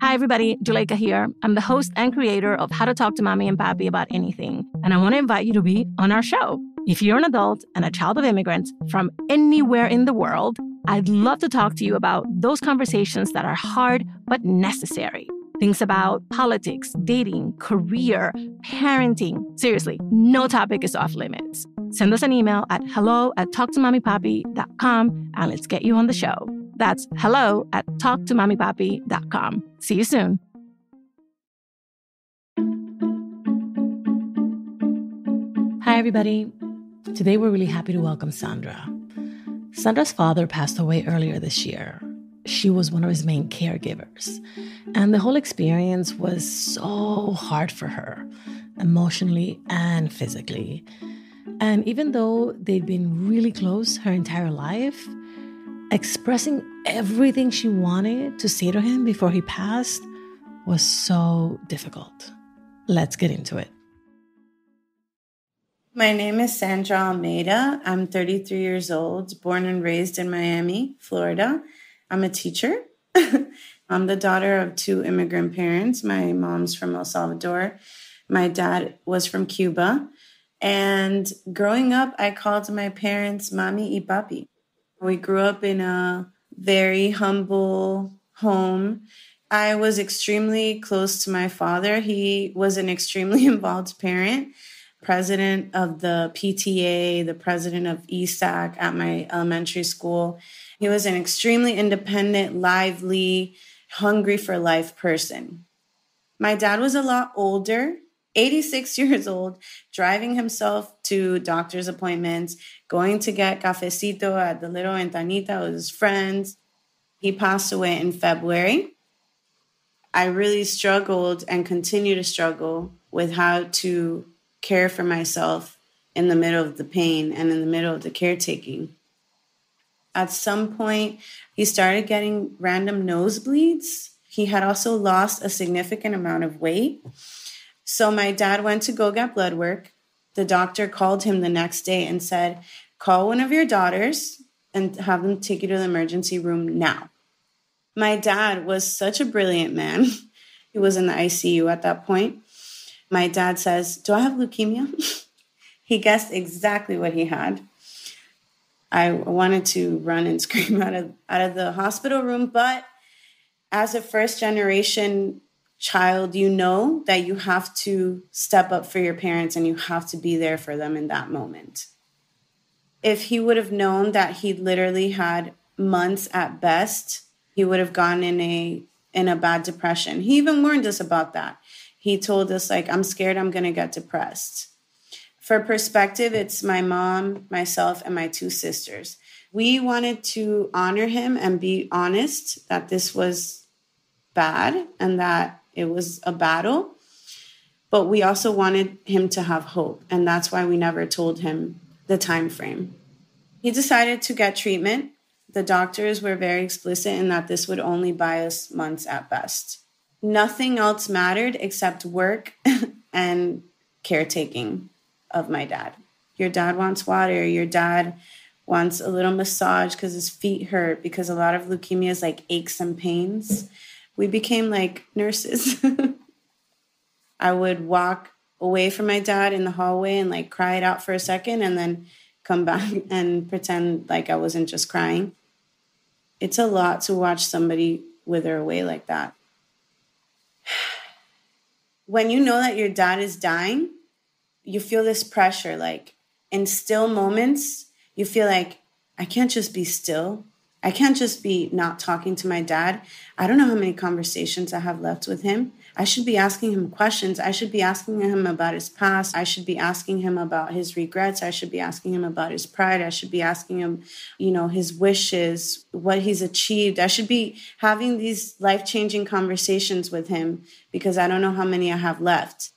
Hi, everybody. Juleyka here. I'm the host and creator of How to Talk to Mommy and Papí About Anything, and I want to invite you to be on our show. If you're an adult and a child of immigrants from anywhere in the world, I'd love to talk to you about those conversations that are hard but necessary. Things about politics, dating, career, parenting. Seriously, no topic is off limits. Send us an email at hello@talktomommypapi.com and let's get you on the show. That's hello@talktomommypapi.com. See you soon. Hi, everybody. Today, we're really happy to welcome Sandra. Sandra's father passed away earlier this year. She was one of his main caregivers. And the whole experience was so hard for her, emotionally and physically. And even though they'd been really close her entire life, expressing everything she wanted to say to him before he passed was so difficult. Let's get into it. My name is Sandra Almeida. I'm 33 years old, born and raised in Miami, Florida. I'm a teacher. I'm the daughter of two immigrant parents. My mom's from El Salvador. My dad was from Cuba. And growing up, I called my parents Mamí y Papí. We grew up in a very humble home. I was extremely close to my father. He was an extremely involved parent, president of the PTA, the president of ESAC at my elementary school. He was an extremely independent, lively, hungry for life person. My dad was a lot older, 86 years old, driving himself to doctor's appointments, going to get cafecito at the little Ventanita with his friends. He passed away in February. I really struggled and continue to struggle with how to care for myself in the middle of the pain and in the middle of the caretaking. At some point, he started getting random nosebleeds. He had also lost a significant amount of weight. So my dad went to go get blood work. The doctor called him the next day and said, call one of your daughters and have them take you to the emergency room now. My dad was such a brilliant man. He was in the ICU at that point. My dad says, do I have leukemia? He guessed exactly what he had. I wanted to run and scream out of the hospital room, but as a first-generation child, you know that you have to step up for your parents and you have to be there for them in that moment. If he would have known that he literally had months at best, he would have gone in a bad depression. He even warned us about that. He told us, like, I'm scared I'm going to get depressed. For perspective, it's my mom, myself, and my two sisters. We wanted to honor him and be honest that this was bad and that it was a battle. But we also wanted him to have hope. And that's why we never told him the time frame. He decided to get treatment. The doctors were very explicit in that this would only buy us months at best. Nothing else mattered except work and caretaking of my dad. Your dad wants water. Your dad wants a little massage because his feet hurt, because a lot of leukemia is like aches and pains. We became like nurses. I would walk away from my dad in the hallway and like cry it out for a second and then come back and pretend like I wasn't just crying. It's a lot to watch somebody wither away like that. When you know that your dad is dying, you feel this pressure. Like in still moments, you feel like, I can't just be still. I can't just be not talking to my dad. I don't know how many conversations I have left with him. I should be asking him questions. I should be asking him about his past. I should be asking him about his regrets. I should be asking him about his pride. I should be asking him, his wishes, what he's achieved. I should be having these life-changing conversations with him because I don't know how many I have left.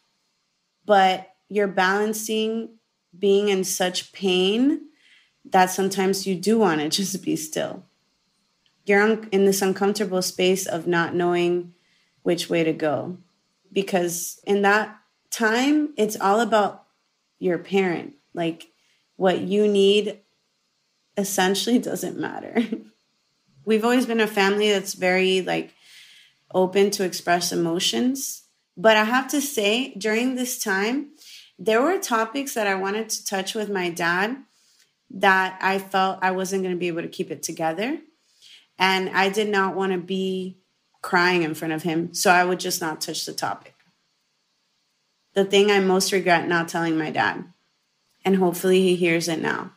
But you're balancing being in such pain that sometimes you do want to just be still. You're in this uncomfortable space of not knowing which way to go. Because in that time, it's all about your parent, like what you need essentially doesn't matter. We've always been a family that's very open to express emotions. But I have to say, during this time, there were topics that I wanted to touch with my dad that I felt I wasn't going to be able to keep it together. And I did not want to be crying in front of him. So I would just not touch the topic. The thing I most regret not telling my dad, and hopefully he hears it now.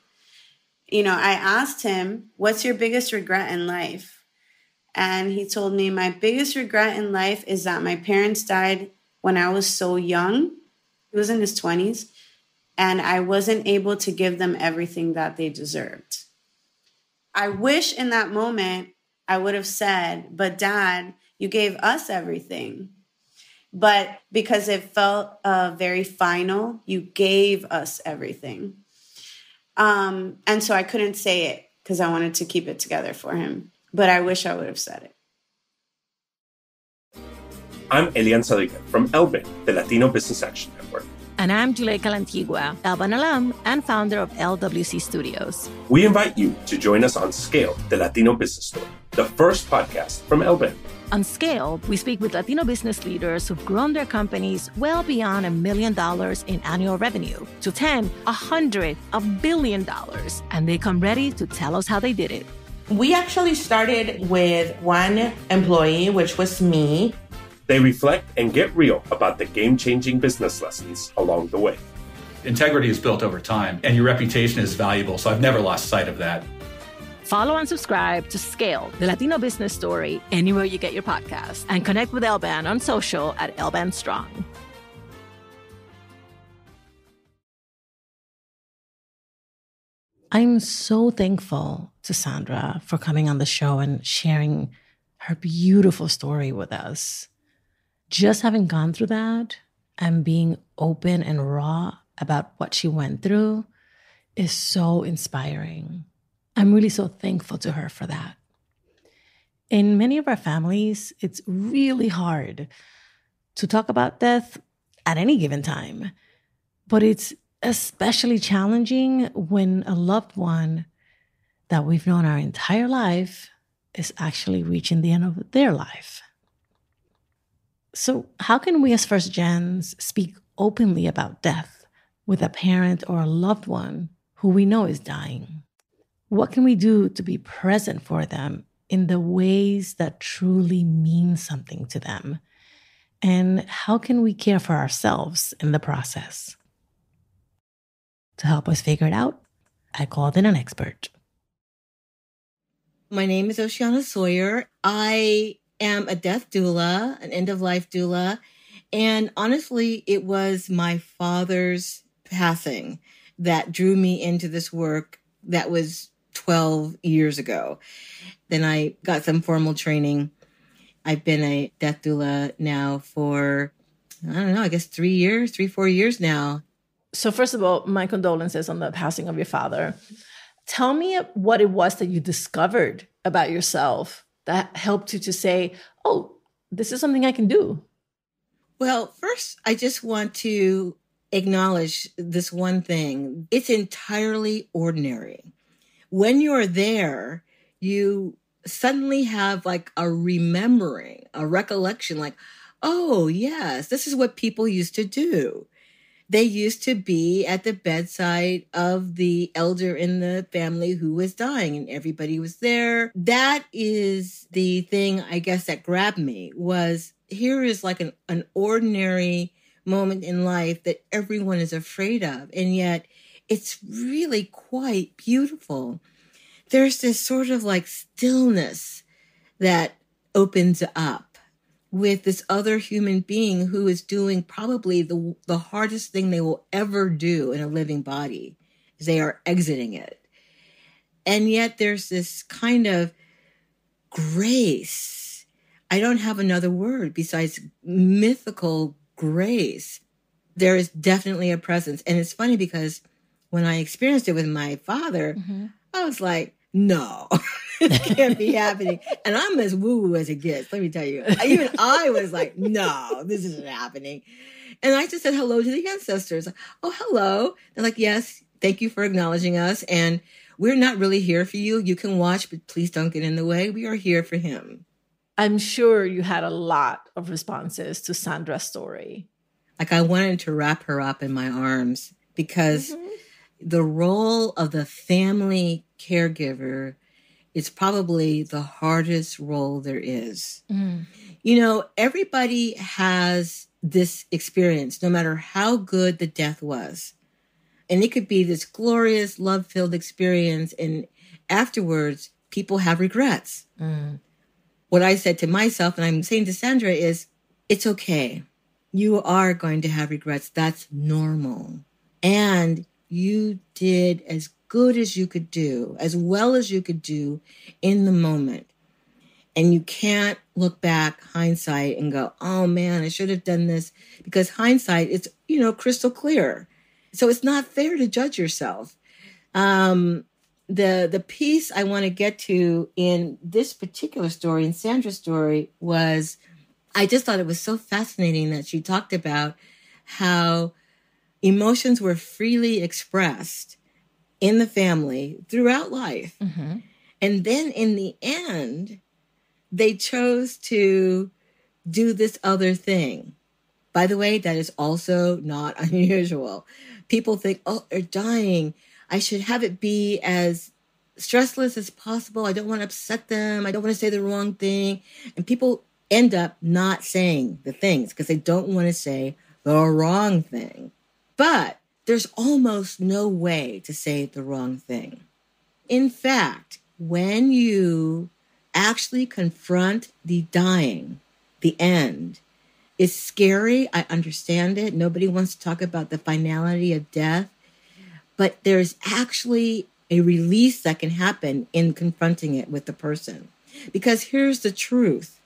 I asked him, what's your biggest regret in life? And he told me, my biggest regret in life is that my parents died when I was so young. He was in his 20s. And I wasn't able to give them everything that they deserved. I wish in that moment I would have said, but Dad, you gave us everything. But because it felt very final, you gave us everything. And so I couldn't say it because I wanted to keep it together for him. But I wish I would have said it. I'm Elian Sadiga from LBIN, the Latino Business Action Network. And I'm Juleyka Lantigua, Elban alum and founder of LWC Studios. We invite you to join us on Scale, the Latino Business Story, the first podcast from LBIN. On Scale, we speak with Latino business leaders who've grown their companies well beyond $1 million in annual revenue to 10, 100, $1 billion. And they come ready to tell us how they did it. We actually started with one employee, which was me. They reflect and get real about the game-changing business lessons along the way. Integrity is built over time, and your reputation is valuable, so I've never lost sight of that. Follow and subscribe to Scale, the Latino Business Story, anywhere you get your podcasts, and connect with Elban on social at Elban Strong. I'm so thankful to Sandra for coming on the show and sharing her beautiful story with us. Just having gone through that and being open and raw about what she went through is so inspiring. I'm really so thankful to her for that. In many of our families, it's really hard to talk about death at any given time, but it's especially challenging when a loved one that we've known our entire life is actually reaching the end of their life. So how can we as first gens speak openly about death with a parent or a loved one who we know is dying? What can we do to be present for them in the ways that truly mean something to them? And how can we care for ourselves in the process? To help us figure it out, I called in an expert. My name is Oceana Sawyer. I am a death doula, an end-of-life doula. And honestly, it was my father's passing that drew me into this work that was 12 years ago. Then I got some formal training. I've been a death doula now for, I guess 4 years now. So first of all, my condolences on the passing of your father. Tell me what it was that you discovered about yourself that helped you to say, oh, this is something I can do. Well, first, I just want to acknowledge this one thing. It's entirely ordinary. When you're there, you suddenly have a remembering, a recollection, oh, yes, this is what people used to do. They used to be at the bedside of the elder in the family who was dying, and everybody was there. That is the thing, I guess, that grabbed me, was here is an ordinary moment in life that everyone is afraid of, and yet it's really quite beautiful. There's this sort of stillness that opens up with this other human being who is doing probably the hardest thing they will ever do in a living body, is they are exiting it. And yet there's this kind of grace. I don't have another word besides mythical grace. There is definitely a presence. And it's funny because when I experienced it with my father, I was like, no, this can't be happening. And I'm as woo-woo as it gets, let me tell you. Even I was like, no, this isn't happening. And I just said hello to the ancestors. Oh, hello. They're like, yes, thank you for acknowledging us. And we're not really here for you. You can watch, but please don't get in the way. We are here for him. I'm sure you had a lot of responses to Sandra's story. Like, I wanted to wrap her up in my arms because the role of the family caregiver is probably the hardest role there is. You know, everybody has this experience, no matter how good the death was. And it could be this glorious, love-filled experience. And afterwards, people have regrets. What I said to myself, and I'm saying to Sandra, is it's okay. You are going to have regrets. That's normal. And you did as good as you could do, as well as you could do in the moment. And you can't look back, hindsight, and go, oh man, I should have done this. Because hindsight is, you know, crystal clear. So it's not fair to judge yourself. The piece I want to get to in this particular story, in Sandra's story, was I just thought it was so fascinating that she talked about how emotions were freely expressed in the family throughout life. And then in the end, they chose to do this other thing. By the way, that is also not unusual. People think, oh, they're dying. I should have it be as stressless as possible. I don't want to upset them. I don't want to say the wrong thing. And people end up not saying the things because they don't want to say the wrong thing. But there's almost no way to say the wrong thing. In fact, when you actually confront the dying, the end, it's scary. I understand it. Nobody wants to talk about the finality of death. But there's actually a release that can happen in confronting it with the person. Because here's the truth.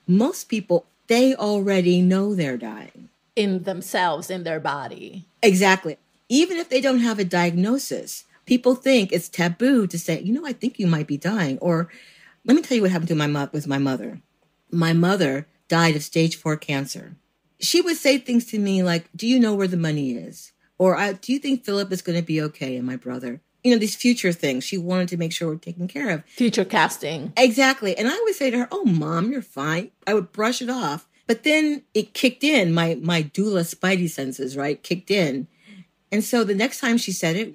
Most people, they already know they're dying. In themselves, in their body. Exactly. Even if they don't have a diagnosis, people think it's taboo to say, you know, I think you might be dying. Or let me tell you what happened to with my mother. My mother died of stage 4 cancer. She would say things to me like, do you know where the money is? Or do you think Philip is going to be okay and my brother? You know, these future things. She wanted to make sure we're taken care of. Future casting. Exactly. And I would say to her, oh, Mom, you're fine. I would brush it off. But then it kicked in. My doula spidey senses, right, kicked in. And so the next time she said it,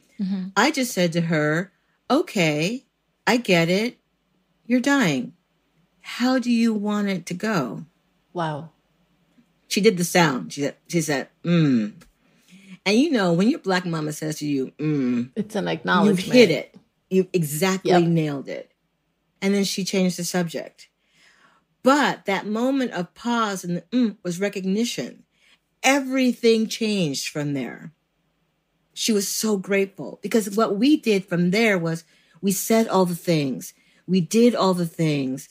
I just said to her, okay, I get it. You're dying. How do you want it to go? Wow. She did the sound. She said, And you know, when your Black mama says to you, it's an acknowledgement. You've hit it. You exactly nailed it. And then she changed the subject. But that moment of pause and the was recognition. Everything changed from there. She was so grateful because what we did from there was we said all the things. We did all the things.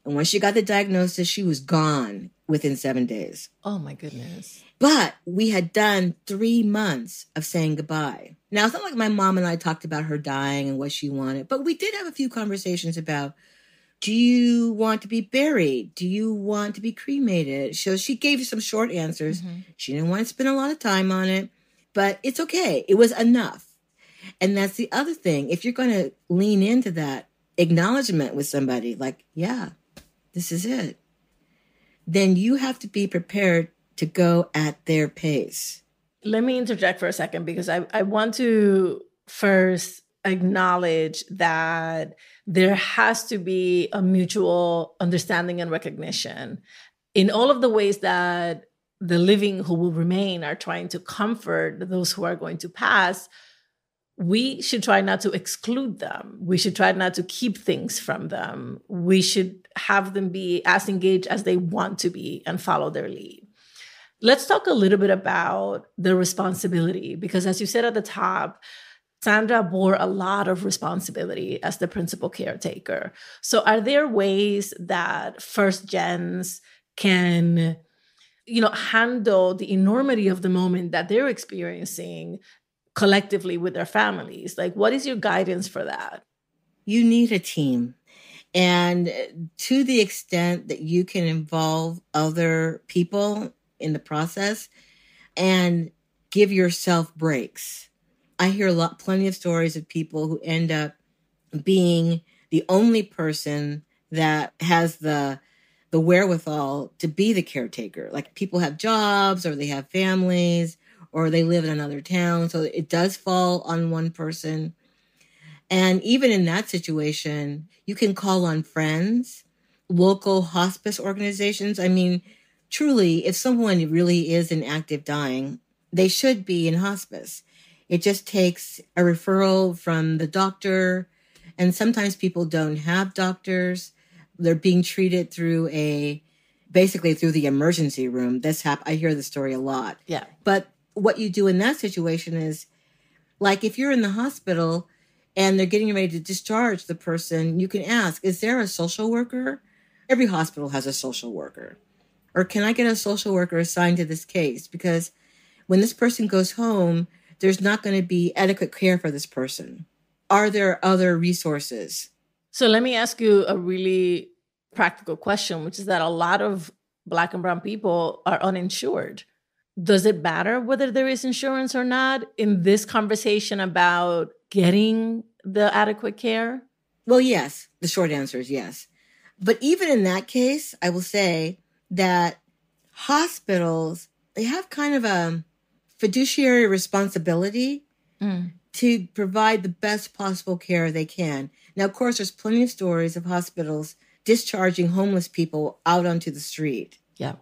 And when she got the diagnosis, she was gone within 7 days. Oh, my goodness. But we had done 3 months of saying goodbye. Now, it's not like my mom and I talked about her dying and what she wanted, but we did have a few conversations about, do you want to be buried? Do you want to be cremated? So she gave some short answers. She didn't want to spend a lot of time on it, but it's okay. It was enough. And that's the other thing. If you're going to lean into that acknowledgement with somebody, like, yeah, this is it, then you have to be prepared to go at their pace. Let me interject for a second because I want to first acknowledge that there has to be a mutual understanding and recognition in all of the ways that the living who will remain are trying to comfort those who are going to pass. We should try not to exclude them. We should try not to keep things from them. We should have them be as engaged as they want to be and follow their lead. Let's talk a little bit about the responsibility, because as you said at the top, Sandra bore a lot of responsibility as the principal caretaker. So are there ways that first gens can, handle the enormity of the moment that they're experiencing collectively with their families? Like, what is your guidance for that? You need a team. And to the extent that you can involve other people in the process and give yourself breaks. I hear plenty of stories of people who end up being the only person that has the wherewithal to be the caretaker. Like people have jobs or they have families or they live in another town. So it does fall on one person. And even in that situation, you can call on friends, local hospice organizations. I mean, truly, if someone really is in active dying, they should be in hospice. It just takes a referral from the doctor. And sometimes people don't have doctors. They're being treated through basically through the emergency room. I hear the story a lot. Yeah. But what you do in that situation is, like if you're in the hospital and they're getting ready to discharge the person, you can ask, is there a social worker? Every hospital has a social worker. Or can I get a social worker assigned to this case? Because when this person goes home, there's not going to be adequate care for this person. Are there other resources? So let me ask you a really practical question, which is that a lot of Black and brown people are uninsured. Does it matter whether there is insurance or not in this conversation about getting the adequate care? Well, yes. The short answer is yes. But even in that case, I will say that hospitals, they have kind of a fiduciary responsibility to provide the best possible care they can. Now, of course, there's plenty of stories of hospitals discharging homeless people out onto the street. Yeah.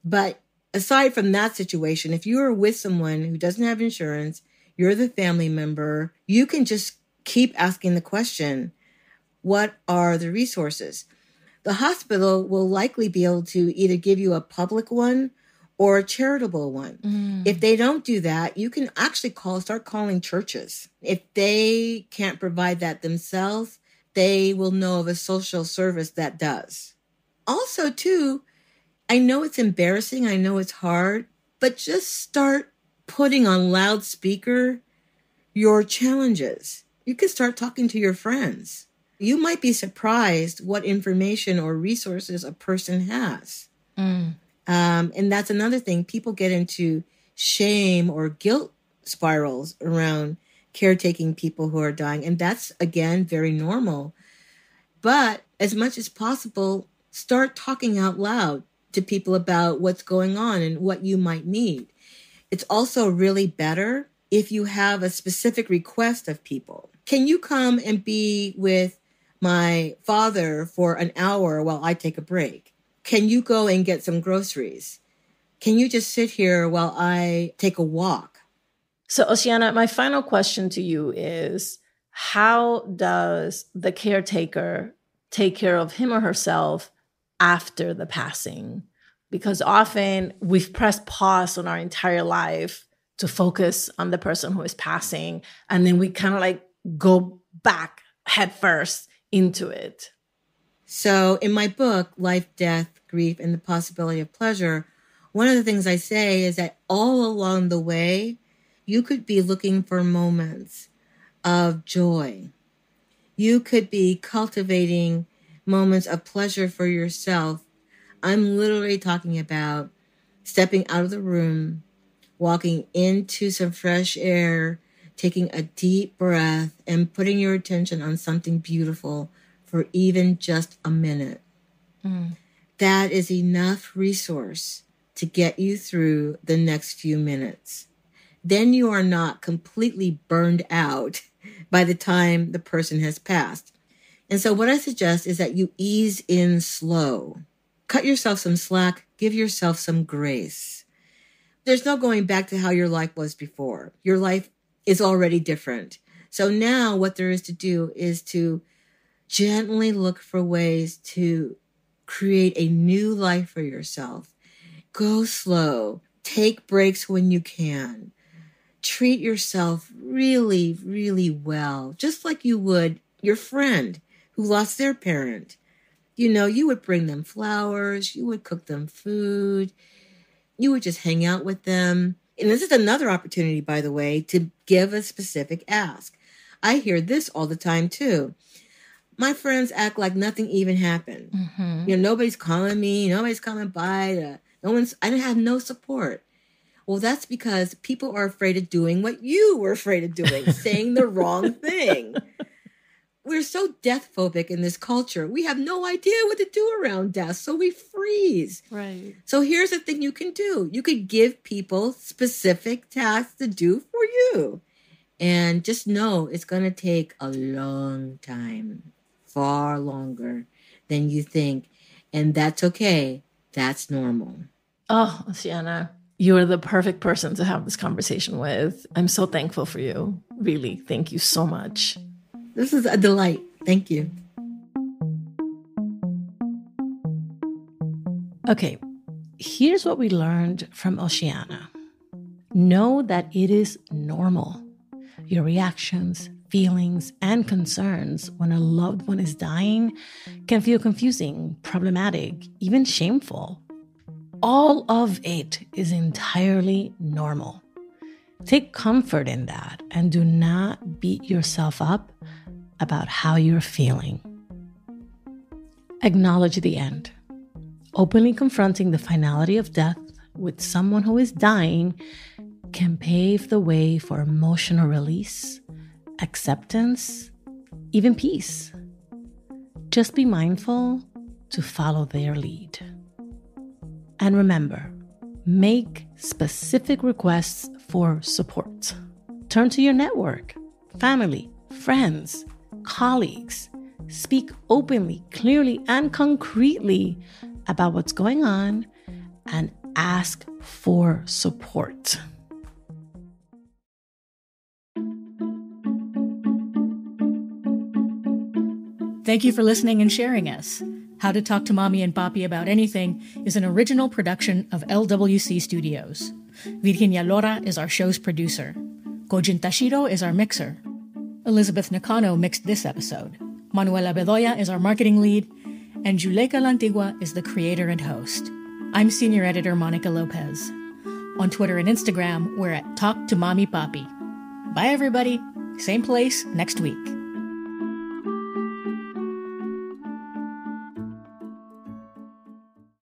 But aside from that situation, if you are with someone who doesn't have insurance, you're the family member, you can just keep asking the question, what are the resources? The hospital will likely be able to either give you a public one or a charitable one. If they don't do that, you can actually start calling churches. If they can't provide that themselves, they will know of a social service that does. Also, too, I know it's embarrassing. I know it's hard, but just start putting on loudspeaker your challenges. You can start talking to your friends. You might be surprised what information or resources a person has. And that's another thing. People get into shame or guilt spirals around caretaking people who are dying. And that's, again, very normal. But as much as possible, start talking out loud to people about what's going on and what you might need. It's also really better if you have a specific request of people. Can you come and be with my father for an hour while I take a break? Can you go and get some groceries? Can you just sit here while I take a walk? So, Oceana, my final question to you is, how does the caretaker take care of him or herself after the passing? Because often we've pressed pause on our entire life to focus on the person who is passing, and then we kind of like go back head first into it. So in my book, Life, Death, Grief, and the Possibility of Pleasure, one of the things I say is that all along the way, you could be looking for moments of joy. You could be cultivating moments of pleasure for yourself. I'm literally talking about stepping out of the room, walking into some fresh air, taking a deep breath, and putting your attention on something beautiful for even just a minute. That is enough resource to get you through the next few minutes. Then you are not completely burned out by the time the person has passed. And so what I suggest is that you ease in slow. Cut yourself some slack. Give yourself some grace. There's no going back to how your life was before. Your life is already different. So now what there is to do is to gently look for ways to create a new life for yourself. Go slow. Take breaks when you can. Treat yourself really, really well, just like you would your friend who lost their parent. You know, you would bring them flowers, you would cook them food, you would just hang out with them. And this is another opportunity, by the way, to give a specific ask. I hear this all the time, too. My friends act like nothing even happened. You know, nobody's calling me, nobody's coming by. I have no support. Well, that's because people are afraid of doing what you were afraid of doing, saying the wrong thing. We're so death phobic in this culture. We have no idea what to do around death, so we freeze. Right. So here's the thing you can do. You could give people specific tasks to do for you. And just know it's going to take a long time, far longer than you think. And that's okay. That's normal. Oh, Oceana, you are the perfect person to have this conversation with. I'm so thankful for you. Really, thank you so much. This is a delight. Thank you. Okay, here's what we learned from Oceana. Know that it is normal. Your reactions, feelings, and concerns when a loved one is dying can feel confusing, problematic, even shameful. All of it is entirely normal. Take comfort in that and do not beat yourself up about how you're feeling. Acknowledge the end. Openly confronting the finality of death with someone who is dying can pave the way for emotional release, acceptance, even peace. Just be mindful to follow their lead. And remember, make specific requests for support. Turn to your network, family, friends, colleagues. Speak openly, clearly, and concretely about what's going on and ask for support. Thank you for listening and sharing us. How to Talk to Mommy and Papí About Anything is an original production of LWC Studios. Virginia Lora is our show's producer. Kojin Tashiro is our mixer. Elizabeth Nakano mixed this episode. Manuela Bedoya is our marketing lead. And Juleyka Lantigua is the creator and host. I'm senior editor Monica Lopez. On Twitter and Instagram, we're at Talk to Mommy Papí. Bye, everybody. Same place next week.